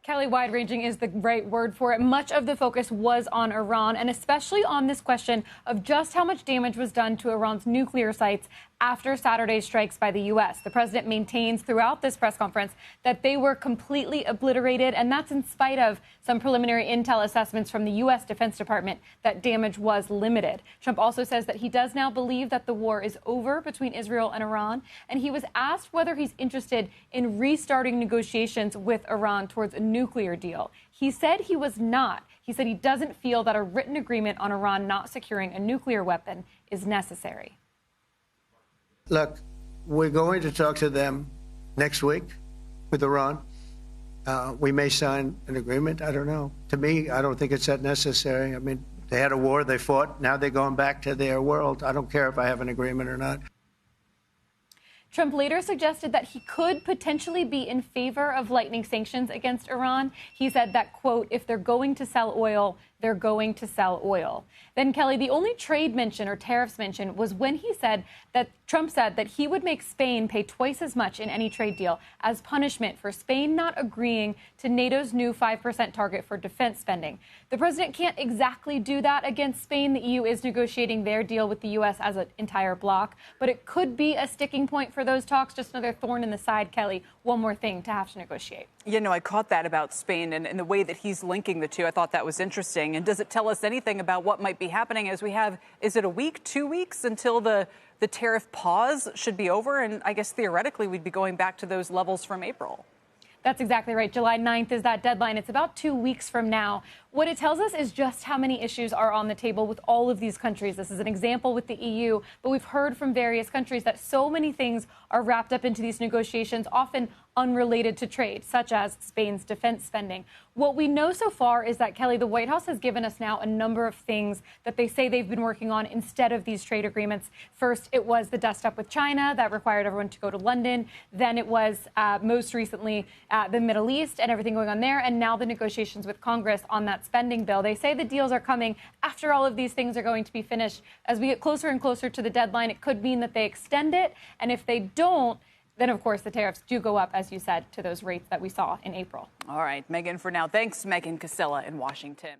Kelly, wide-ranging is the right word for it. Much of the focus was on Iran, and especially on this question of just how much damage was done to Iran's nuclear sites after Saturday's strikes by the U.S. The president maintains throughout this press conference that they were completely obliterated, and that's in spite of some preliminary intel assessments from the U.S. Defense Department that damage was limited. Trump also says that he does now believe that the war is over between Israel and Iran, and he was asked whether he's interested in restarting negotiations with Iran towards a nuclear deal. He said he was not. He said he doesn't feel that a written agreement on Iran not securing a nuclear weapon is necessary. Look, we're going to talk to them next week with Iran. We may sign an agreement. I don't know. To me, I don't think it's that necessary. I mean, they had a war, they fought. Now they're going back to their world. I don't care if I have an agreement or not. Trump later suggested that he could potentially be in favor of lightening sanctions against Iran. He said that, quote, if they're going to sell oil, they're going to sell oil. Then, Kelly, the only trade mention or tariffs mention was when he said that Trump said that he would make Spain pay twice as much in any trade deal as punishment for Spain not agreeing to NATO's new 5% target for defense spending. The president can't exactly do that against Spain. The EU is negotiating their deal with the U.S. as an entire bloc, but it could be a sticking point for those talks. Just another thorn in the side, Kelly. One more thing to have to negotiate. You know, I caught that about Spain and the way that he's linking the two. I thought that was interesting. And does it tell us anything about what might be happening as we have, is it a week, 2 weeks until the tariff pause should be over? And I guess theoretically we'd be going back to those levels from April. That's exactly right. July 9th is that deadline. It's about 2 weeks from now. What it tells us is just how many issues are on the table with all of these countries. This is an example with the EU, but we've heard from various countries that so many things are wrapped up into these negotiations, often unrelated to trade, such as Spain's defense spending. What we know so far is that, Kelly, the White House has given us now a number of things that they say they've been working on instead of these trade agreements. First, it was the dust up with China that required everyone to go to London. Then it was most recently the Middle East and everything going on there. And now the negotiations with Congress on that spending bill. They say the deals are coming after all of these things are going to be finished. As we get closer and closer to the deadline, it could mean that they extend it. And if they don't, then, of course, the tariffs do go up, as you said, to those rates that we saw in April. All right, Megan, for now. Thanks, Megan Cassella in Washington.